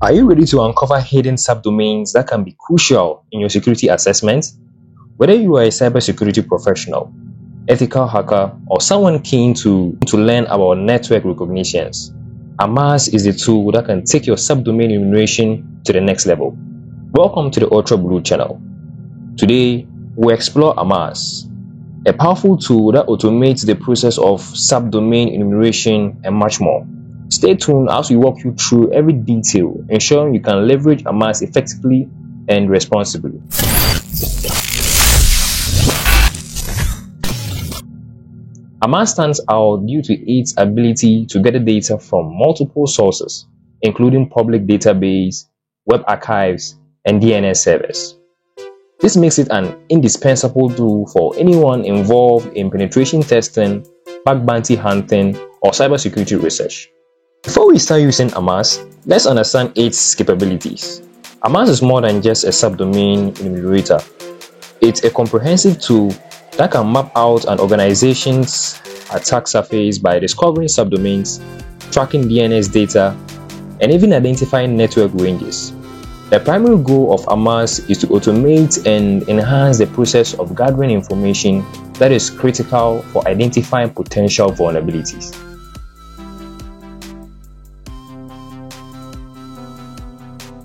Are you ready to uncover hidden subdomains that can be crucial in your security assessment? Whether you are a cybersecurity professional, ethical hacker, or someone keen to learn about network recognitions, AMAS is a tool that can take your subdomain enumeration to the next level. Welcome to the Ultra Blue channel. Today, we'll explore AMAS, a powerful tool that automates the process of subdomain enumeration and much more. Stay tuned as we walk you through every detail, ensuring you can leverage AMAS effectively and responsibly. AMAS stands out due to its ability to gather data from multiple sources, including public database, web archives, and DNS servers. This makes it an indispensable tool for anyone involved in penetration testing, bug bounty hunting, or cybersecurity research. Before we start using AMAS, let's understand its capabilities. AMAS is more than just a subdomain enumerator. It's a comprehensive tool that can map out an organization's attack surface by discovering subdomains, tracking DNS data, and even identifying network ranges. The primary goal of AMAS is to automate and enhance the process of gathering information that is critical for identifying potential vulnerabilities.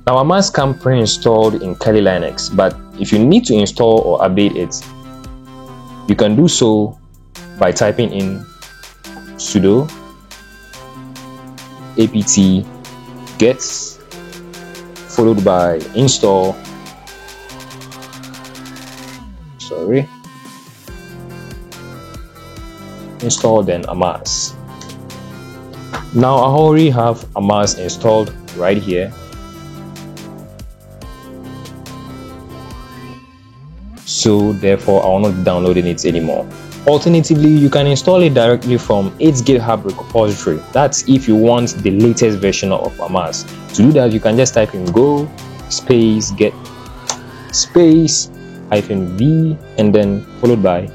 Now, AMAS comes pre-installed in Kali Linux, but if you need to install or update it, you can do so by typing in sudo apt get followed by install then AMAS. Now I already have AMAS installed right here, so therefore I will not be downloading it anymore. Alternatively, you can install it directly from its GitHub repository. That's if you want the latest version of AMAS. To do that, you can just type in go space get space -v and then followed by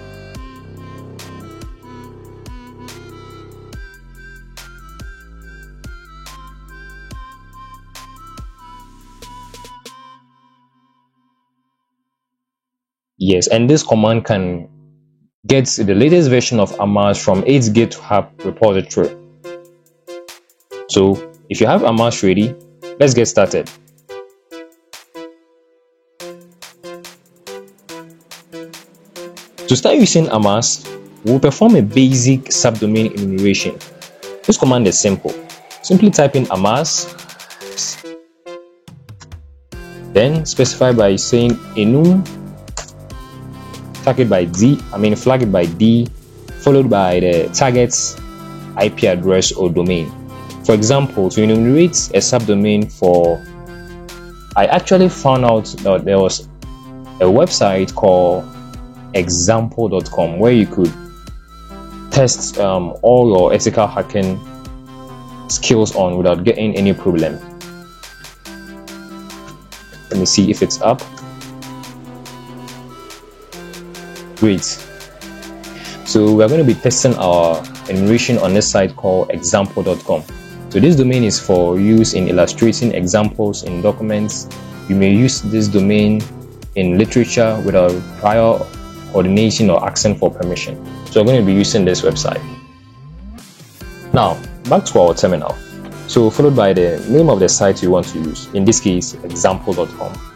yes, and this command can get the latest version of AMAS from its GitHub repository. So if you have AMAS ready, let's get started. To start using AMAS, we'll perform a basic subdomain enumeration. This command is simple. Simply type in AMAS, then specify by saying enum, flag it by D, followed by the target's IP address or domain. For example, to enumerate a subdomain I actually found out that there was a website called example.com where you could test all your ethical hacking skills on without getting any problem. Let me see if it's up. Great. So we're going to be testing our enumeration on this site called example.com. So this domain is for use in illustrating examples in documents. You may use this domain in literature without prior coordination or asking for permission. So we're going to be using this website. Now, back to our terminal. So followed by the name of the site you want to use, in this case, example.com.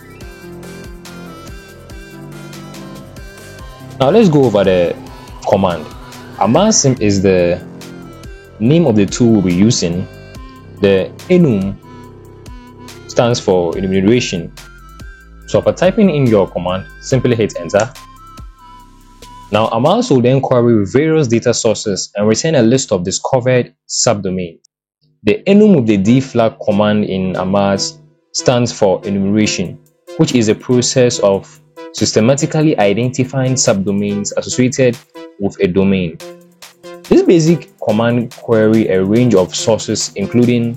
Now let's go over the command. AMAS is the name of the tool we'll be using. The enum stands for enumeration. So after typing in your command, simply hit enter. Now AMAS will then query various data sources and return a list of discovered subdomains. The enum of the D flag command in AMAS stands for enumeration, which is a process of systematically identifying subdomains associated with a domain. This basic command query a range of sources including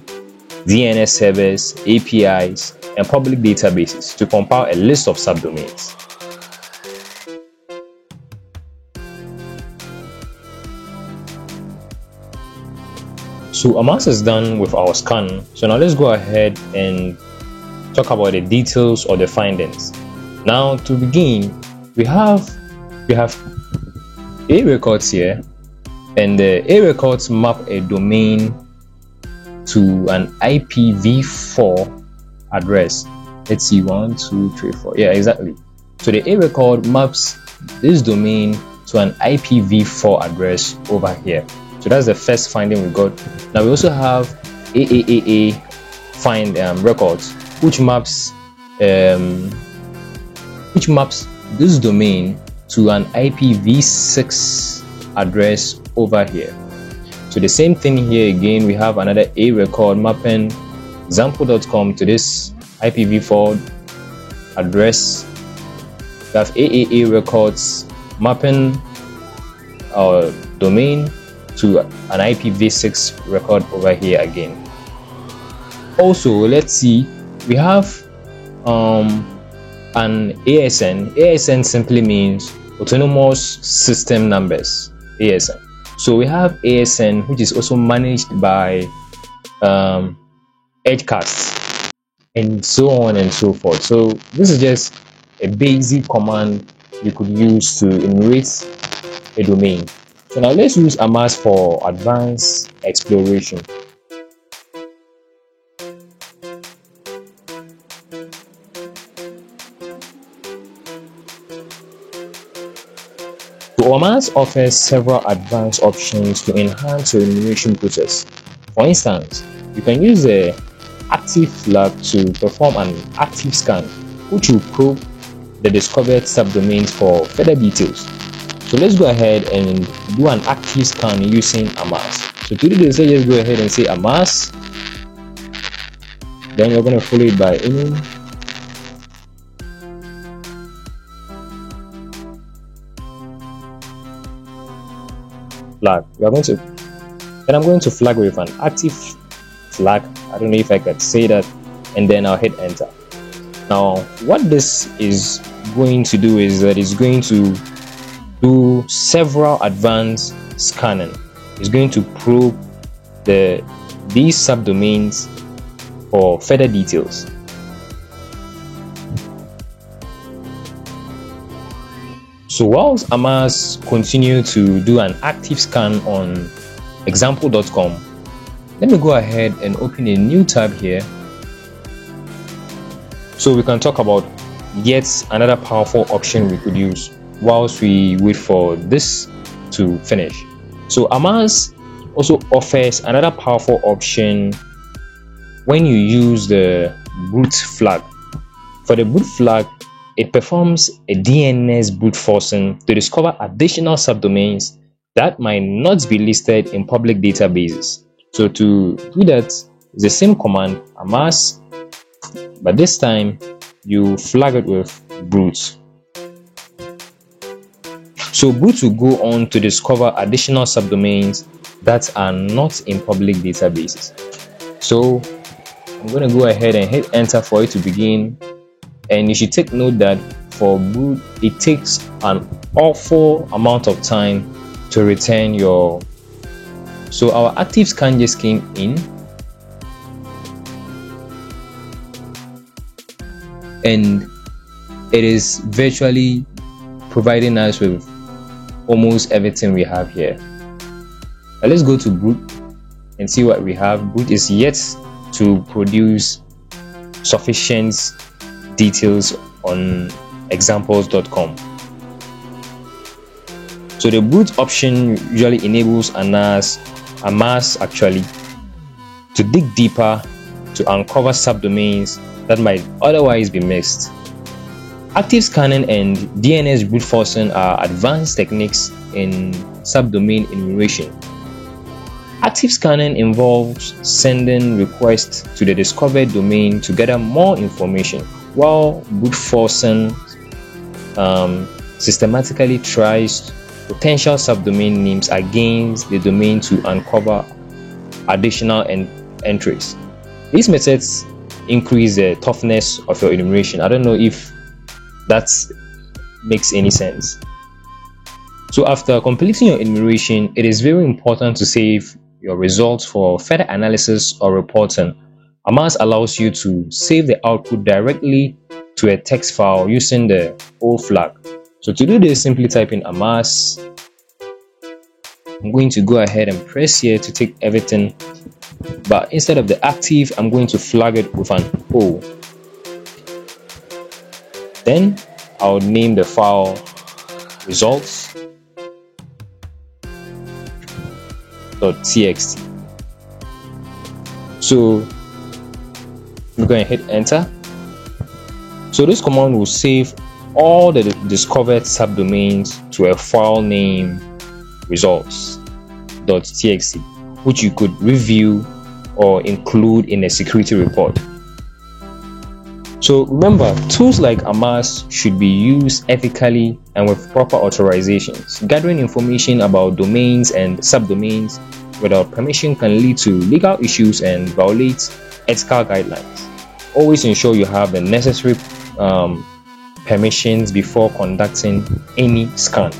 DNS servers, APIs, and public databases to compile a list of subdomains. So Amas is done with our scan. So now let's go ahead and talk about the details or the findings. Now to begin, we have A records here, and the A records map a domain to an IPv4 address. Let's see, 1 2 3 4. Yeah, exactly. So the A record maps this domain to an IPv4 address over here. So that's the first finding we got. Now we also have AAAA find records, which maps this domain to an IPv6 address over here. So the same thing here again, we have another A record mapping example.com to this IPv4 address. We have AAA records mapping our domain to an IPv6 record over here again. Also, let's see, we have an ASN. ASN simply means autonomous system numbers, ASN. So we have ASN, which is also managed by Edgecast, and so on and so forth. So this is just a basic command you could use to enumerate a domain. So now let's use Amas for advanced exploration. So Amas offers several advanced options to enhance your enumeration process. For instance, you can use the active flag to perform an active scan, which will probe the discovered subdomains for further details. So let's go ahead and do an active scan using Amas. So to do this, let's just go ahead and say Amas. Then you're going to follow it by any flag. We are going to, then I'm going to flag with an active flag. I don't know if I could say that, and then I'll hit enter. Now what this is going to do is that it's going to do several advanced scanning. It's going to probe these subdomains for further details. So whilst Amas continue to do an active scan on example.com, let me go ahead and open a new tab here, so we can talk about yet another powerful option we could use whilst we wait for this to finish. So Amas also offers another powerful option when you use the brute flag. For the brute flag, it performs a DNS brute forcing to discover additional subdomains that might not be listed in public databases. So to do that, it's the same command, Amas, but this time you flag it with brute. So brute will go on to discover additional subdomains that are not in public databases. So I'm going to go ahead and hit enter for it to begin, and you should take note that for brute it takes an awful amount of time to return your. So our active scan just came in, and it is virtually providing us with almost everything we have here. Now let's go to brute and see what we have. Brute is yet to produce sufficient details on examples.com. So the brute option usually enables Amas actually to dig deeper to uncover subdomains that might otherwise be missed. Active scanning and DNS brute forcing are advanced techniques in subdomain enumeration. Active scanning involves sending requests to the discovered domain to gather more information, while brute forcing systematically tries potential subdomain names against the domain to uncover additional entries. These methods increase the toughness of your enumeration. I don't know if that makes any sense. So after completing your enumeration, it is very important to save your results for further analysis or reporting, Amass allows you to save the output directly to a text file using the O flag. So to do this, simply type in Amass. I'm going to go ahead and press here to take everything, but instead of the active, I'm going to flag it with an O. Then I'll name the file results.txt. So we're going to hit enter. So this command will save all the discovered subdomains to a file name results.txt, which you could review or include in a security report. So remember, tools like Amass should be used ethically and with proper authorizations. Gathering information about domains and subdomains without permission can lead to legal issues and violate ethical guidelines. Always ensure you have the necessary permissions before conducting any scan.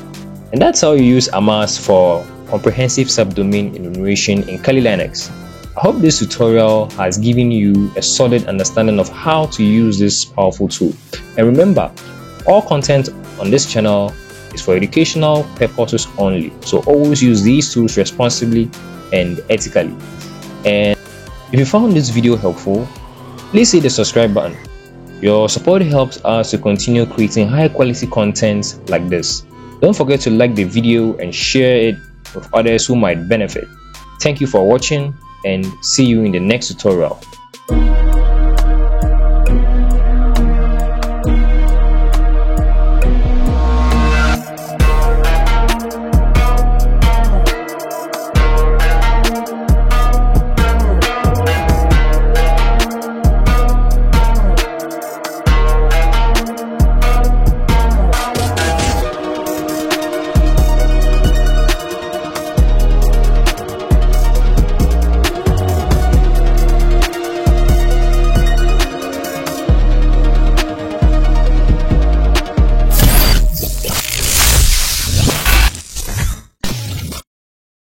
And that's how you use Amass for comprehensive subdomain enumeration in Kali Linux. I hope this tutorial has given you a solid understanding of how to use this powerful tool. And remember, all content on this channel is for educational purposes only. So always use these tools responsibly and ethically. And if you found this video helpful, please hit the subscribe button. Your support helps us to continue creating high quality content like this. Don't forget to like the video and share it with others who might benefit. Thank you for watching, and see you in the next tutorial.